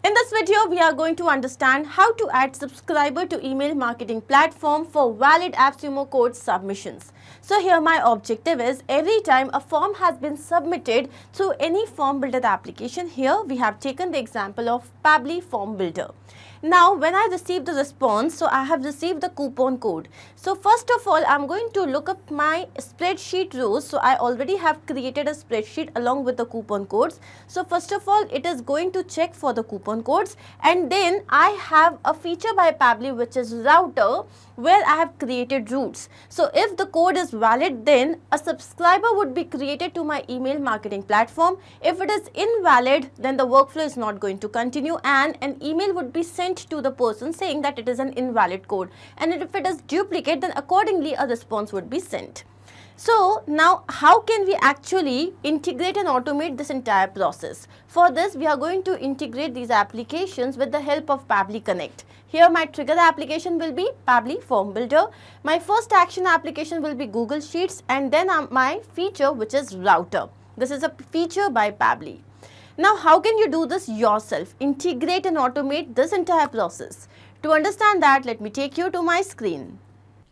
In this video, we are going to understand how to add subscriber to email marketing platform for valid AppSumo code submissions. So here my objective is every time a form has been submitted through any form builder application, here we have taken the example of Pabbly form builder. Now when I receive the response, so I have received the coupon code. So first of all, I'm going to look up my spreadsheet rows. So I already have created a spreadsheet along with the coupon codes. So first of all, it is going to check for the coupon codes, and then I have a feature by Pabbly which is router, where I have created routes. So if the code is valid, then a subscriber would be created to my email marketing platform. If it is invalid, then the workflow is not going to continue and an email would be sent to the person saying that it is an invalid code. And if it is duplicate, then accordingly a response would be sent. So now how can we actually integrate and automate this entire process? For this, we are going to integrate these applications with the help of Pabbly Connect. Here my trigger application will be Pabbly Form Builder. My first action application will be Google Sheets, and then my feature which is Router. This is a feature by Pabbly. Now how can you do this yourself? Integrate and automate this entire process. To understand that, let me take you to my screen.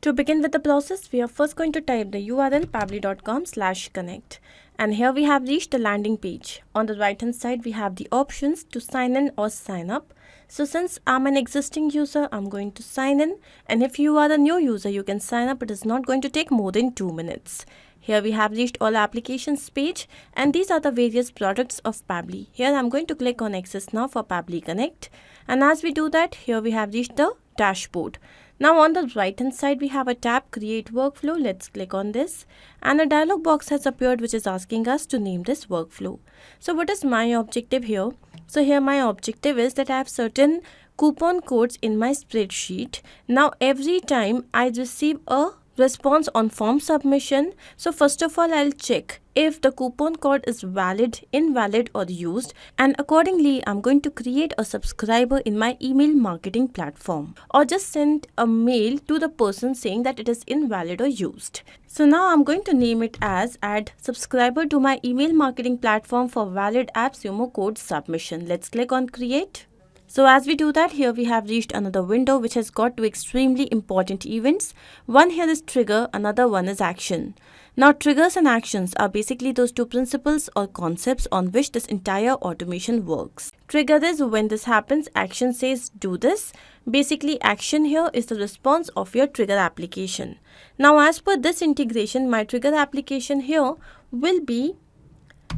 To begin with the process, we are first going to type the URL pabbly.com/connect, and here we have reached the landing page. On the right hand side, we have the options to sign in or sign up. So since I'm an existing user, I'm going to sign in, and if you are a new user, you can sign up. It is not going to take more than 2 minutes. Here we have reached all applications page, and these are the various products of Pabbly. Here I'm going to click on Access Now for Pabbly Connect, and as we do that, here we have reached the dashboard. Now on the right hand side, we have a tab Create Workflow. Let's click on this, and a dialog box has appeared which is asking us to name this workflow. So what is my objective here? So here my objective is that I have certain coupon codes in my spreadsheet. Now every time I receive a response on form submission, so first of all I'll check if the coupon code is valid, invalid or used, and accordingly I'm going to create a subscriber in my email marketing platform, or just send a mail to the person saying that it is invalid or used. So now I'm going to name it as add subscriber to my email marketing platform for valid AppSumo code submission. Let's click on create. So as we do that, here we have reached another window which has got two extremely important events. One here is trigger, another one is action. Now triggers and actions are basically those two principles or concepts on which this entire automation works. Trigger is when this happens, action says do this. Basically action here is the response of your trigger application. Now as per this integration, my trigger application here will be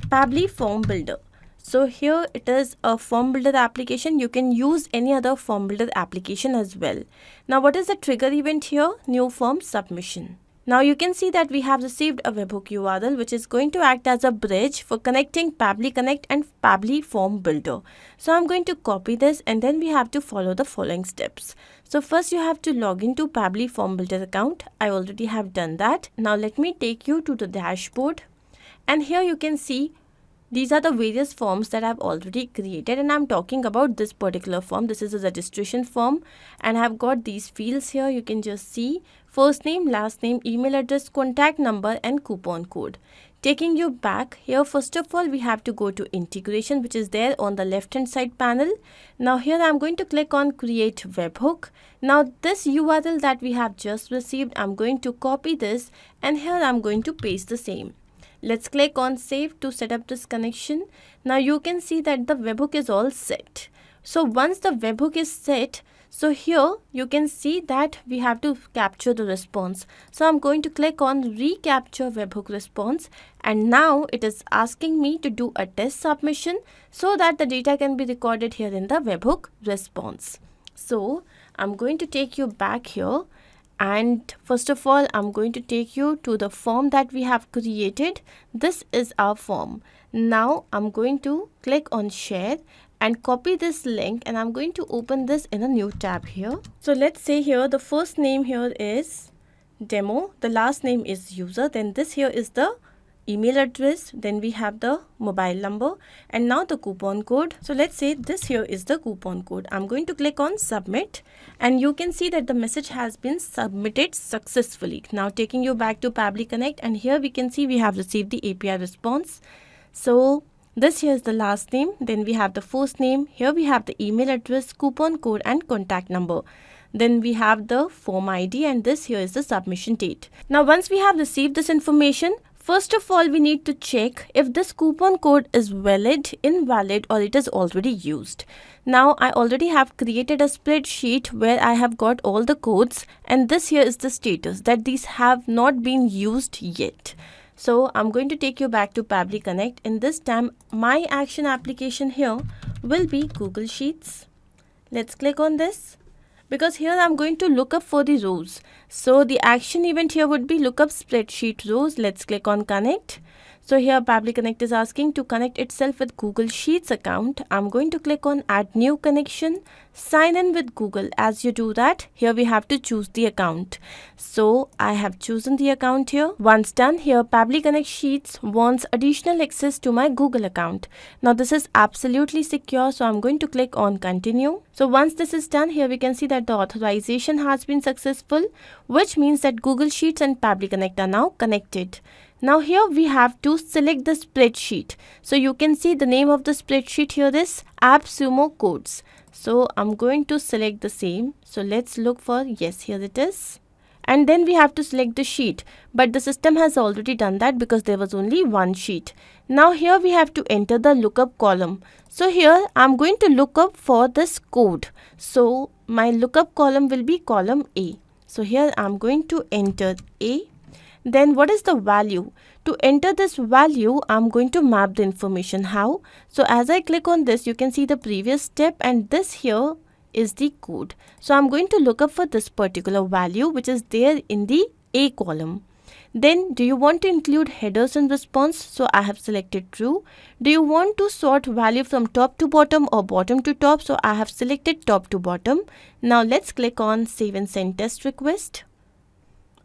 Pabbly Form Builder. So here it is a form builder application. You can use any other form builder application as well. Now what is the trigger event here? New form submission. Now you can see that we have received a webhook URL which is going to act as a bridge for connecting Pabbly Connect and Pabbly Form Builder. So I'm going to copy this, and then we have to follow the following steps. So first you have to log into Pabbly Form Builder account. I already have done that. Now let me take you to the dashboard, and here you can see these are the various forms that I've already created, and I'm talking about this particular form. This is a registration form, and I've got these fields here. You can just see first name, last name, email address, contact number and coupon code. Taking you back here, first of all we have to go to integration, which is there on the left hand side panel. Now here I'm going to click on create webhook. Now this URL that we have just received, I'm going to copy this, and here I'm going to paste the same. Let's click on save to set up this connection. Now you can see that the webhook is all set. So once the webhook is set, so here you can see that we have to capture the response. So I'm going to click on recapture webhook response, and now it is asking me to do a test submission so that the data can be recorded here in the webhook response. So I'm going to take you back here. And first of all, I'm going to take you to the form that we have created. This is our form. Now I'm going to click on share and copy this link, and I'm going to open this in a new tab here. So let's say here the first name here is demo, the last name is user, then this here is the email address, then we have the mobile number, and now the coupon code. So let's say this here is the coupon code. I'm going to click on submit, and you can see that the message has been submitted successfully. Now taking you back to Pabbly Connect, and here we can see we have received the API response. So This here is the last name. Then we have the first name. Here we have the email address, coupon code and contact number. Then we have the form ID, and this here is the submission date. Now once we have received this information, first of all we need to check if this coupon code is valid, invalid, or it is already used. Now I already have created a spreadsheet where I have got all the codes, and this here is the status that these have not been used yet. So I'm going to take you back to Pabbly Connect, and this time my action application here will be Google Sheets. Let's click on this, because here I'm going to look up for the rows. So the action event here would be look up spreadsheet rows. Let's click on connect. So here Pabbly Connect is asking to connect itself with Google Sheets account. I'm going to click on add new connection, sign in with Google. As you do that, here we have to choose the account. So I have chosen the account here. Once done, here Pabbly Connect Sheets wants additional access to my Google account. Now this is absolutely secure, so I'm going to click on continue. So once this is done, here we can see that the authorization has been successful, which means that Google Sheets and Pabbly Connect are now connected. Now here we have to select the spreadsheet. So you can see the name of the spreadsheet here is AppSumo codes. So I'm going to select the same. So let's look for, yes, here it is. And then we have to select the sheet, but the system has already done that because there was only one sheet. Now here we have to enter the lookup column. So here I'm going to look up for this code. So my lookup column will be column A. So here I'm going to enter A. Then what is the value? To enter this value, I'm going to map the information. How? So as I click on this, you can see the previous step, and this here is the code. So I'm going to look up for this particular value which is there in the A column. Then do you want to include headers and response? So I have selected true. Do you want to sort value from top to bottom or bottom to top? So I have selected top to bottom. Now let's click on save and send test request.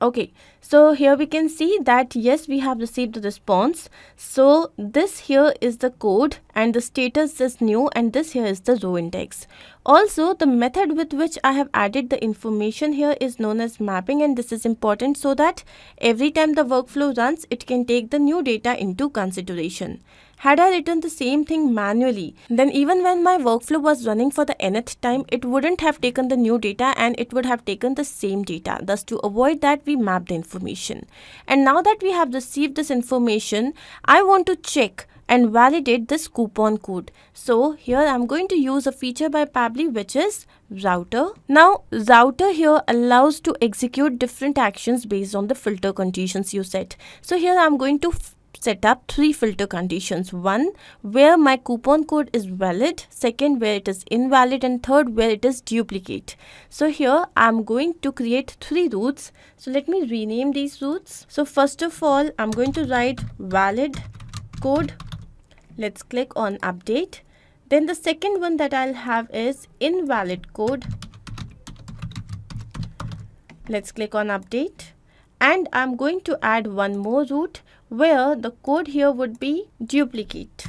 Okay, so here we can see that yes, we have received the response. So this here is the code and the status is new, and this here is the row index. Also, the method with which I have added the information here is known as mapping, and this is important so that every time the workflow runs, it can take the new data into consideration. Had I written the same thing manually, then even when my workflow was running for the nth time, it wouldn't have taken the new data and it would have taken the same data. Thus, to avoid that, we map the information. And now that we have received this information, I want to check and validate this coupon code. So here I'm going to use a feature by Pabbly which is router. Now router here allows to execute different actions based on the filter conditions you set. So here I'm going to set up 3 filter conditions. 1, where my coupon code is valid. 2nd, where it is invalid. And 3rd, where it is duplicate. So here I'm going to create 3 routes. So let me rename these routes. So first of all, I'm going to write valid code. Let's click on update. Then the second one that I'll have is invalid code. Let's click on update. And I'm going to add one more route where the code here would be duplicate.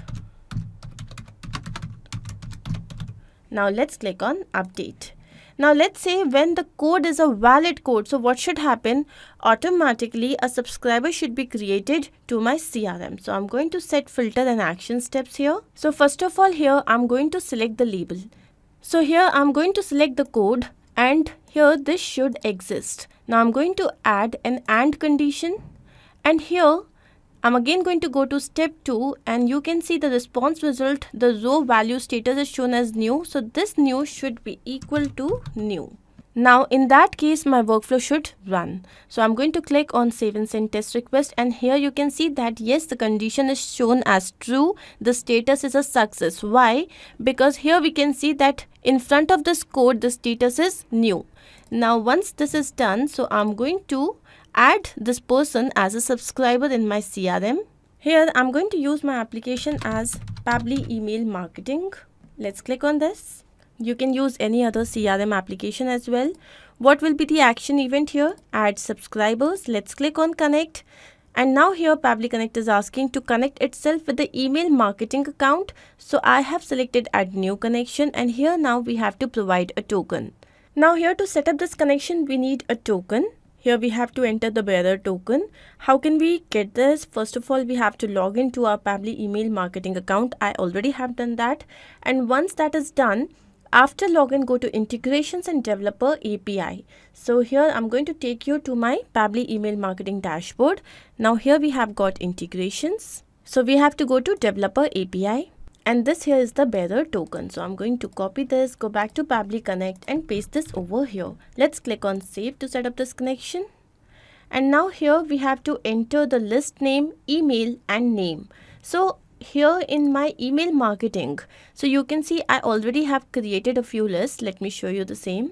Now let's click on update. Now let's say when the code is a valid code, so what should happen? Automatically a subscriber should be created to my CRM. So I'm going to set filter and action steps here. So first of all, here I'm going to select the label. So here I'm going to select the code, and here this should exist. Now I'm going to add an AND condition, and here I'm again going to go to step 2, and you can see the response result, the row value status is shown as new. So this new should be equal to new. Now in that case, my workflow should run. So I'm going to click on save and send test request, and here you can see that yes, the condition is shown as true. The status is a success. Why? Because here we can see that in front of this code, the status is new. Now once this is done, so I'm going to add this person as a subscriber in my CRM. Here I'm going to use my application as Pabbly Email Marketing. Let's click on this. You can use any other CRM application as well. What will be the action event here? Add subscribers. Let's click on connect. And now here Pabbly Connect is asking to connect itself with the email marketing account. So I have selected add new connection, and here now we have to provide a token. Now here to set up this connection, we need a token. Here we have to enter the bearer token. How can we get this? First of all, we have to log into our Pabbly email marketing account. I already have done that. And once that is done, after login, go to integrations and developer API. So here I'm going to take you to my Pabbly email marketing dashboard. Now here we have got integrations. So we have to go to developer API. And this here is the bearer token. So I'm going to copy this, go back to Pabbly Connect and paste this over here. Let's click on save to set up this connection. And now here we have to enter the list name, email and name. So here in my email marketing, so you can see I already have created a few lists. Let me show you the same.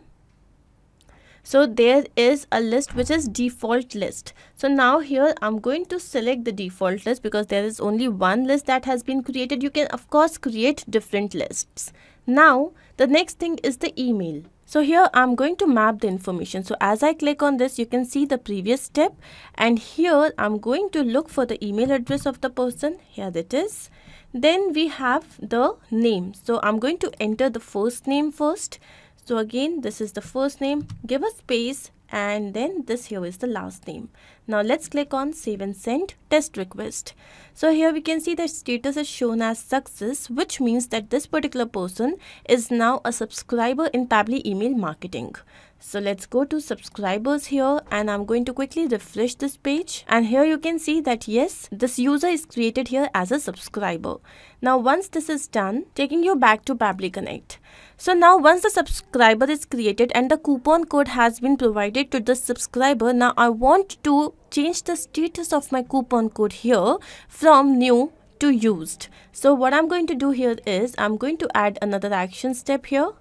So there is a list which is default list. So now here I'm going to select the default list because there is only one list that has been created. You can of course create different lists. Now the next thing is the email. So here I'm going to map the information. So as I click on this, you can see the previous step, and here I'm going to look for the email address of the person. Here it is. Then we have the name. So I'm going to enter the first name first. So again, this is the first name, give a space, and then this here is the last name. Now let's click on save and send test request. So here we can see the status is shown as success, which means that this particular person is now a subscriber in Pabbly email marketing. So let's go to subscribers here, and I'm going to quickly refresh this page, and here you can see that yes, this user is created here as a subscriber. Now once this is done, taking you back to Pabbly Connect. So now once the subscriber is created and the coupon code has been provided to the subscriber, now I want to change the status of my coupon code here from new to used. So what I'm going to do here is I'm going to add another action step here.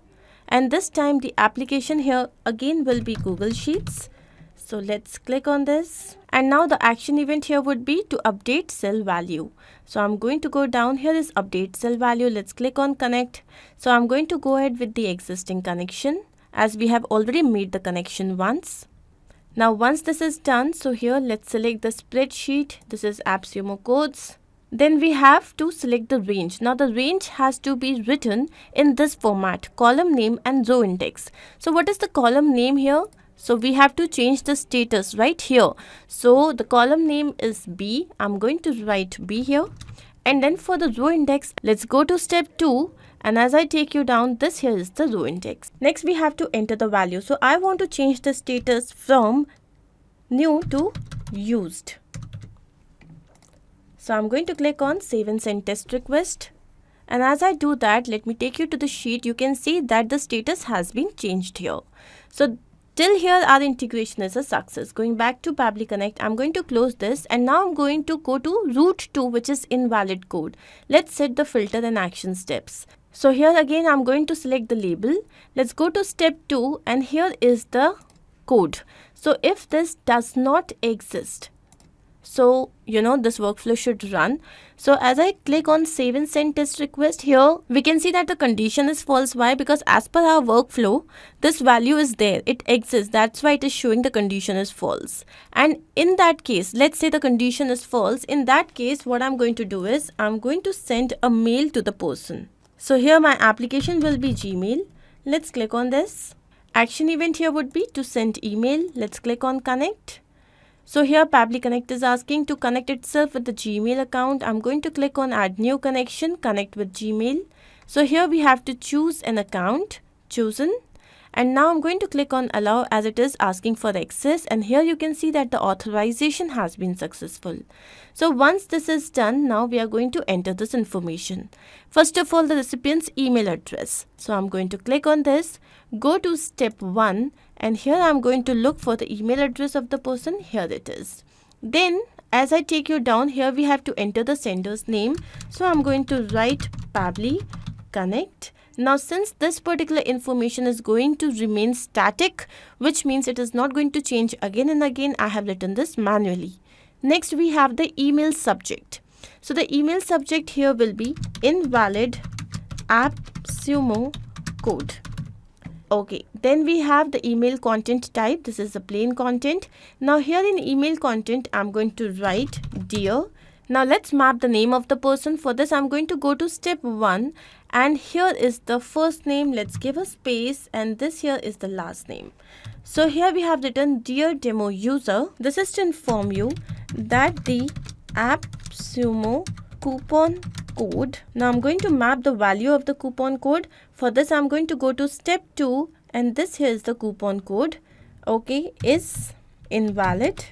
And this time the application here again will be Google Sheets. So let's click on this. And now the action event here would be to update cell value. So I'm going to go down. Here is update cell value. Let's click on connect. So I'm going to go ahead with the existing connection as we have already made the connection once. Now once this is done, so here let's select the spreadsheet. This is AppSumo codes. Then we have to select the range. Now the range has to be written in this format, column name and row index. So what is the column name here? So we have to change the status right here. So the column name is B. I'm going to write B here. And then for the row index, let's go to step 2. And as I take you down, this here is the row index. Next we have to enter the value. So I want to change the status from new to used. So I'm going to click on save and send test request. And as I do that, let me take you to the sheet. You can see that the status has been changed here. So till here our integration is a success. Going back to Pabbly Connect, I'm going to close this, and now I'm going to go to route 2, which is invalid code. Let's set the filter and action steps. So here again I'm going to select the label. Let's go to step 2, and here is the code. So if this does not exist, so this workflow should run. So as I click on save and send test request, here we can see that the condition is false. Why? Because as per our workflow, this value is there, it exists. That's why it is showing the condition is false. And in that case, let's say the condition is false. In that case, what I'm going to do is I'm going to send a mail to the person. So here my application will be Gmail. Let's click on this. Action event here would be to send email. Let's click on connect. So here Pabbly Connect is asking to connect itself with the Gmail account. I'm going to click on add new connection, connect with Gmail. So here we have to choose an account, chosen. And now I'm going to click on allow as it is asking for access. And here you can see that the authorization has been successful. So once this is done, now we are going to enter this information. First of all, the recipient's email address. So I'm going to click on this, go to step 1. And here I'm going to look for the email address of the person. Here it is. Then as I take you down, here we have to enter the sender's name. So I'm going to write Pabbly Connect. Now since this particular information is going to remain static, which means it is not going to change again and again, I have written this manually. Next we have the email subject. So the email subject here will be invalid AppSumo code. Okay, then we have the email content type. This is the plain content. Now here in email content, I'm going to write dear. Now let's map the name of the person. For this, I'm going to go to step 1, and here is the first name. Let's give a space, and this here is the last name. So here we have written, dear demo user, this is to inform you that the AppSumo coupon code. Now I'm going to map the value of the coupon code. For this I'm going to go to step 2, and this here is the coupon code. Okay, is invalid.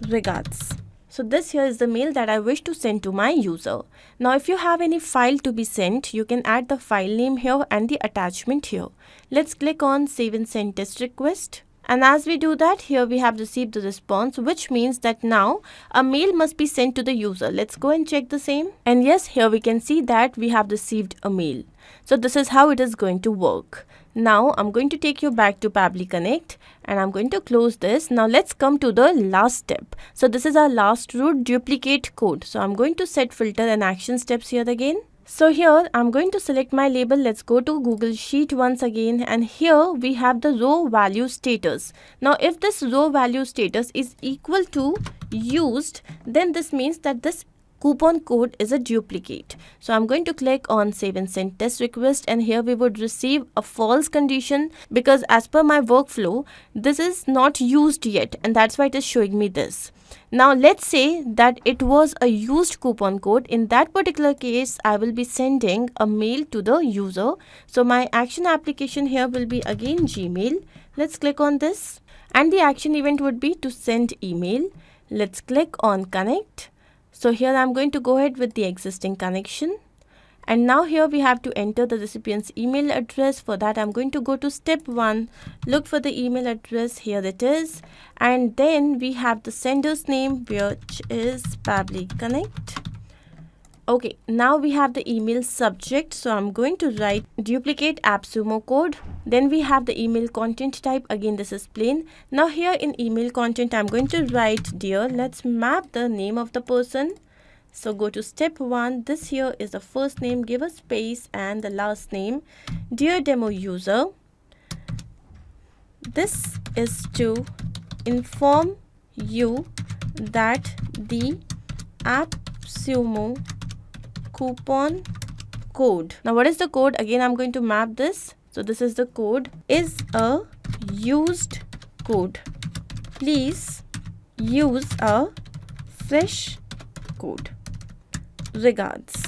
Regards. So this here is the mail that I wish to send to my user. Now if you have any file to be sent, you can add the file name here and the attachment here. Let's click on save and send test request. And as we do that, here we have received the response, which means that now a mail must be sent to the user. Let's go and check the same. And yes, here we can see that we have received a mail. So this is how it is going to work. Now I'm going to take you back to Pabbly Connect, and I'm going to close this. Now let's come to the last step. So this is our last route, duplicate code. So I'm going to set filter and action steps here again. So here I'm going to select my label. Let's go to Google Sheet once again, and here we have the row value status. Now if this row value status is equal to used, then this means that this coupon code is a duplicate. So I'm going to click on save and send test request, and here we would receive a false condition because as per my workflow this is not used yet, and that's why it is showing me this. Now let's say that it was a used coupon code. In that particular case I will be sending a mail to the user. So my action application here will be again Gmail. Let's click on this, and the action event would be to send email. Let's click on connect. So here I'm going to go ahead with the existing connection, and now here we have to enter the recipient's email address. For that I'm going to go to step 1, look for the email address. Here it is, and then we have the sender's name, which is Pabbly Connect. Okay, now we have the email subject, so I'm going to write duplicate AppSumo code. Then we have the email content type. Again, this is plain. Now here in email content I'm going to write dear. Let's map the name of the person. So go to step 1. This here is the first name, give a space, and the last name. Dear demo user, this is to inform you that the AppSumo coupon code. Now what is the code? Again I'm going to map this. So this is the code, is a used code. Please use a fresh code. Regards.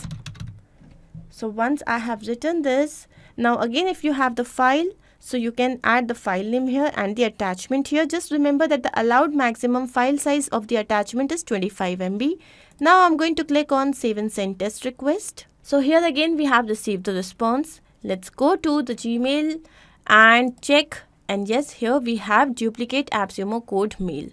So once I have written this, now again if you have the file, so you can add the file name here and the attachment here. Just remember that the allowed maximum file size of the attachment is 25 MB. Now I'm going to click on save and send test request. So here again we have received the response. Let's go to the Gmail and check, and yes, here we have duplicate AppSumo code mail.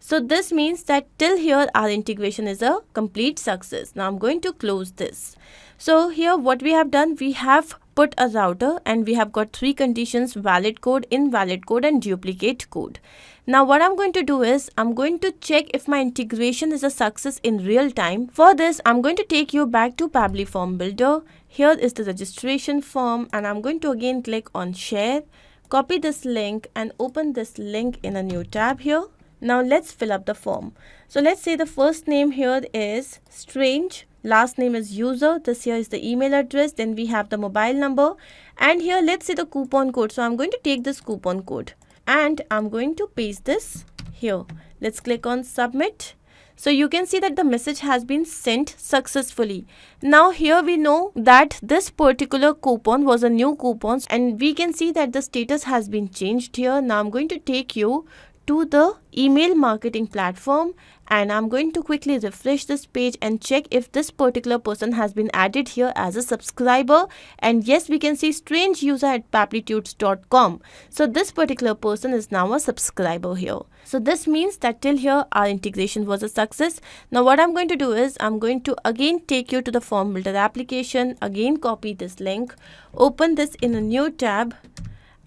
So this means that till here our integration is a complete success. Now I'm going to close this. So here what we have done, we have put a router and we have got 3 conditions: valid code, invalid code, and duplicate code. Now what I'm going to do is I'm going to check if my integration is a success in real time. For this I'm going to take you back to Pabbly Form Builder. Here is the registration form, and I'm going to again click on share, copy this link and open this link in a new tab here. Now let's fill up the form. So let's say the first name here is Strange, last name is user, this here is the email address, then we have the mobile number, and here let's say the coupon code. So I'm going to take this coupon code and I'm going to paste this here. Let's click on submit. So you can see that the message has been sent successfully. Now here we know that this particular coupon was a new coupon, and we can see that the status has been changed here. Now I'm going to take you to the email marketing platform, and I'm going to quickly refresh this page and check if this particular person has been added here as a subscriber. And yes, we can see strange user at pabblytudes.com. So this particular person is now a subscriber here. So this means that till here our integration was a success. Now what I'm going to do is I'm going to again take you to the form builder application, again copy this link, open this in a new tab,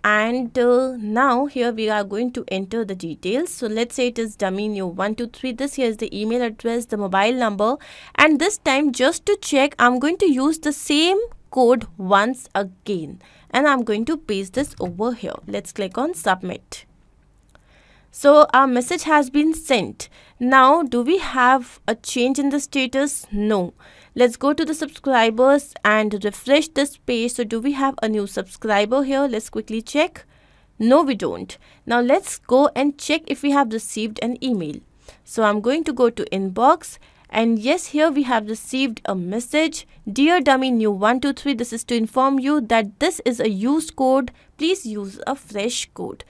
and now here we are going to enter the details. So let's say it is dummy new 123. This here is the email address, the mobile number, and this time just to check I'm going to use the same code once again, and I'm going to paste this over here. Let's click on submit. So our message has been sent. Now do we have a change in the status? No. Let's go to the subscribers and refresh this page. So do we have a new subscriber here? Let's quickly check. No, we don't. Now let's go and check if we have received an email. So I'm going to go to inbox, and yes, here we have received a message. Dear dummy new 123, this is to inform you that this is a used code. Please use a fresh code.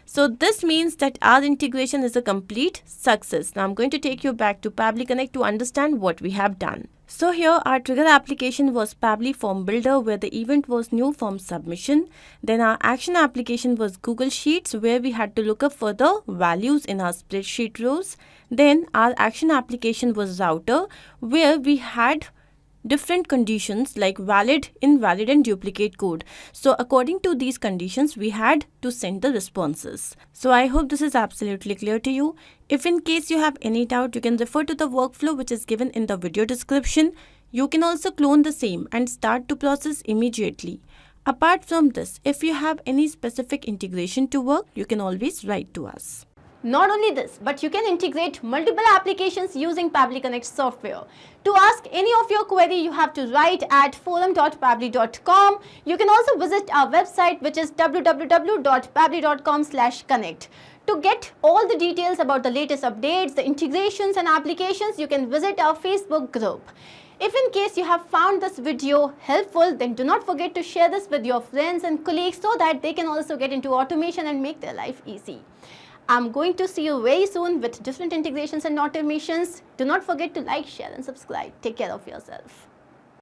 So this means that our integration is a complete success. Now I'm going to take you back to Pabbly Connect to understand what we have done. So here our trigger application was Pabbly Form Builder, where the event was new form submission. Then our action application was Google Sheets, where we had to look up for the values in our spreadsheet rows. Then our action application was Router, where we had different conditions like valid, invalid and duplicate code. So according to these conditions, we had to send the responses. So I hope this is absolutely clear to you. If in case you have any doubt, you can refer to the workflow which is given in the video description. You can also clone the same and start to process immediately. Apart from this, if you have any specific integration to work, you can always write to us. Not only this, but you can integrate multiple applications using Pabbly Connect software. To ask any of your query, you have to write at forum.pabbly.com. You can also visit our website, which is www.pabbly.com/connect. To get all the details about the latest updates, the integrations and applications, you can visit our Facebook group. If in case you have found this video helpful, then do not forget to share this with your friends and colleagues so that they can also get into automation and make their life easy. I'm going to see you very soon with different integrations and automations. Do not forget to like, share and subscribe. Take care of yourself.